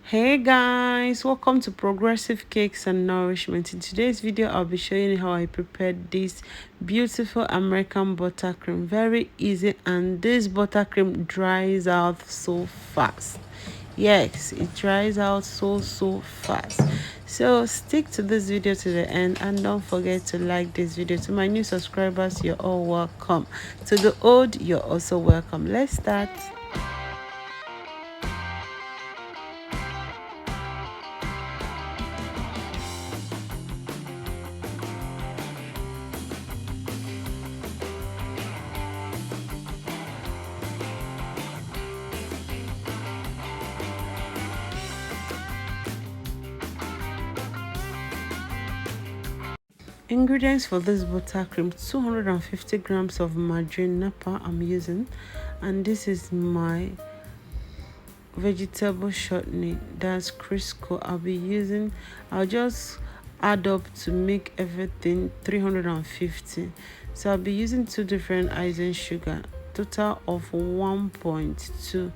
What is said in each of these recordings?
Hey guys, welcome to Progressive Cakes and Nourishment. In today's video I'll be showing you how I prepared this beautiful American buttercream. Very easy, and this buttercream dries out so fast. Yes, it dries out so fast. So stick to this video to the end, and don't forget to like this video. To my new subscribers, you're all welcome. To the old, you're also welcome. Let's start. Ingredients for this buttercream: 250 grams of margarine napa I'm using, and this is my vegetable shortening, that's Crisco. I'll just add up to make everything 350. So I'll be using two different icing sugar, total of 1.2,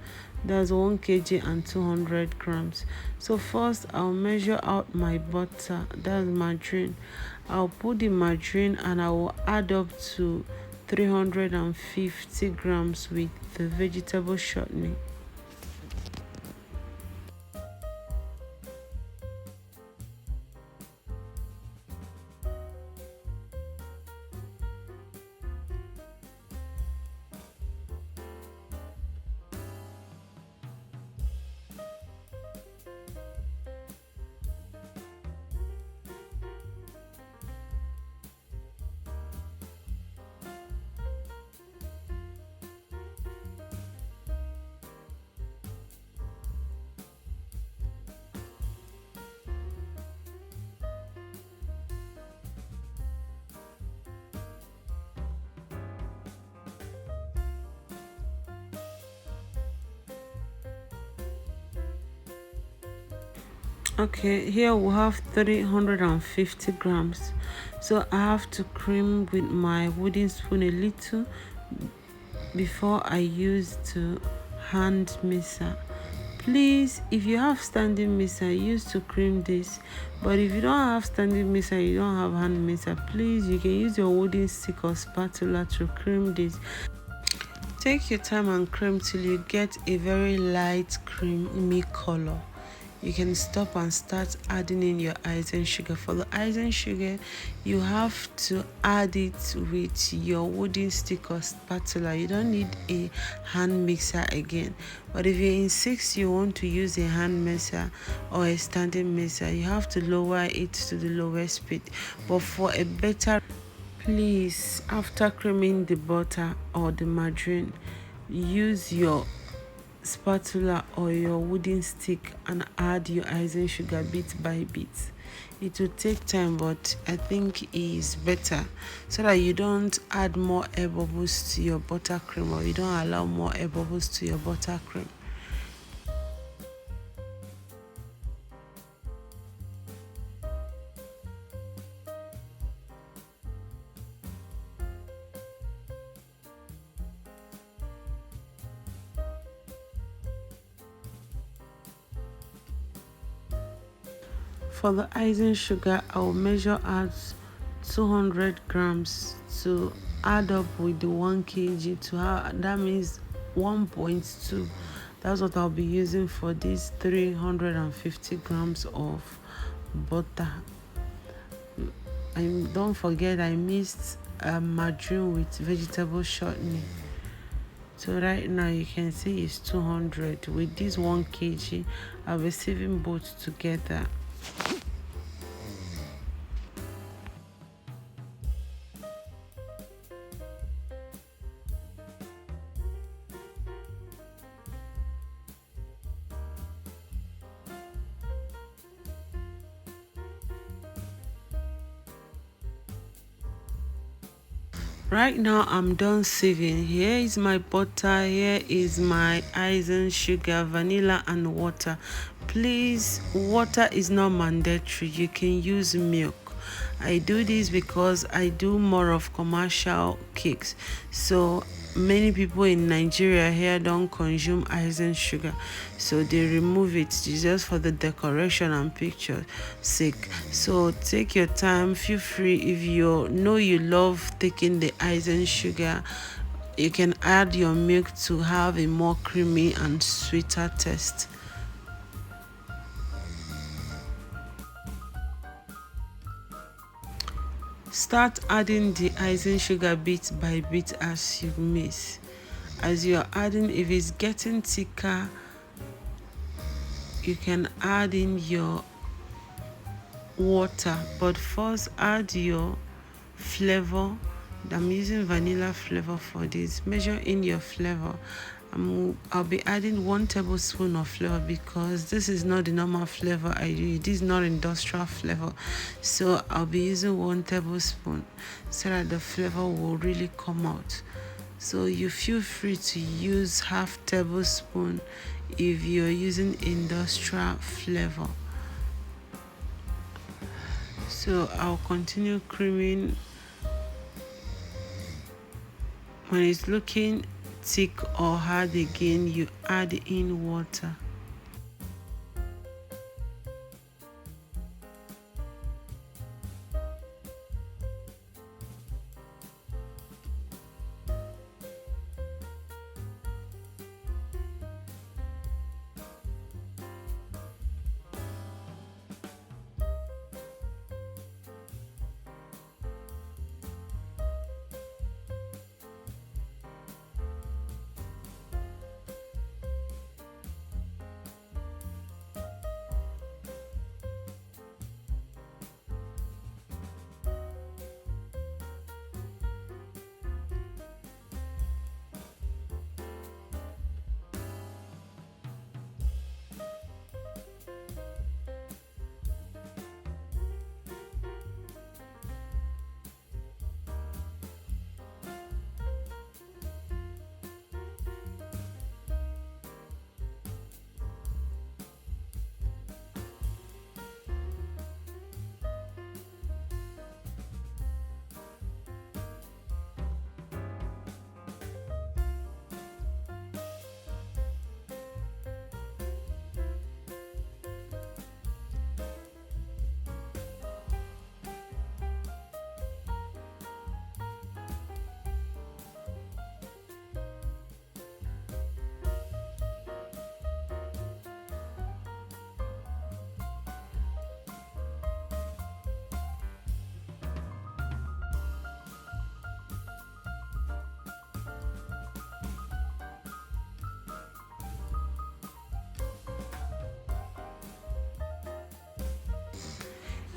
that's 1 kg and 200 grams. So first I'll measure out my butter, that's margarine. I'll put the margarine and I will add up to 350 grams with the vegetable shortening. Okay, here we have 350 grams. So I have to cream with my wooden spoon a little before I use the hand mixer. Please, if you have standing mixer, use to cream this. But if you don't have standing mixer, you don't have hand mixer, please, you can use your wooden stick or spatula to cream this. Take your time and cream till you get a very light creamy color. You can stop and start adding in your icing sugar. For the icing sugar, you have to add it with your wooden stick or spatula. You don't need a hand mixer again. But if you insist you want to use a hand mixer or a standing mixer, you have to lower it to the lowest speed. But for a better, please, after creaming the butter or the margarine, use your spatula or your wooden stick and add your icing sugar bit by bit. It will take time, but I think it is better so that you don't add more air bubbles to your buttercream, or you don't allow more air bubbles to your buttercream. For the icing sugar, I will measure out 200 grams to add up with the 1 kg to have, that means 1.2. That's what I'll be using for these 350 grams of butter. And don't forget, I mixed margarine with vegetable shortening. So right now you can see it's 200. With this 1 kg, I'll be sieving both together. Right now I'm done sieving. Here is my butter, here is my icing sugar, vanilla and water. Please, water is not mandatory, you can use milk. I do this because I do more of commercial cakes, so many people in Nigeria here don't consume icing sugar, so they remove it just for the decoration and picture sake. So take your time, feel free. If you know you love taking the icing sugar, you can add your milk to have a more creamy and sweeter taste. Start adding the icing sugar bit by bit as you mix. As you're adding, if it's getting thicker, you can add in your water, but first add your flavor. I'm using vanilla flavor for this. Measure in your flavor. I'll be adding 1 tablespoon of flavor because this is not the normal flavor I use. This is not industrial flavor, so I'll be using 1 tablespoon so that the flavor will really come out. So you feel free to use half tablespoon if you're using industrial flavor. So I'll continue creaming. When it's looking thick or hard again, you add in water.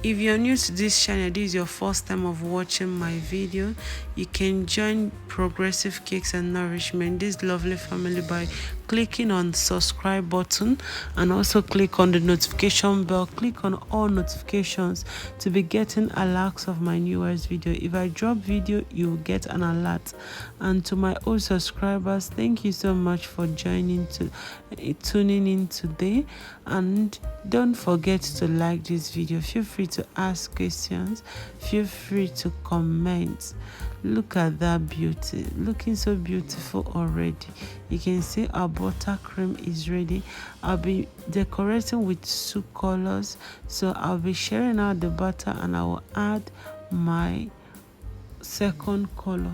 If you're new to this channel, this is your first time of watching my video, you can join Progressive Cakes and Nourishment, this lovely family, by clicking on subscribe button and also click on the notification bell. Click on all notifications to be getting alerts of my newest video. If I drop video, you will get an alert. And to my old subscribers, thank you so much for tuning in today, and don't forget to like this video. Feel free to ask questions, feel free to comment. Look at that beauty, looking so beautiful already. You can see our buttercream is ready. I'll be decorating with soup colors, so I'll be sharing out the butter and I will add my second color.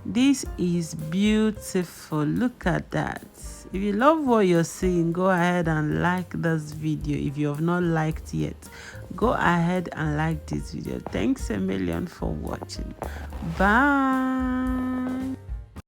This is beautiful. Look at that. If you love what you're seeing, go ahead and like this video. If you have not liked yet, go ahead and like this video. Thanks a million for watching. Bye.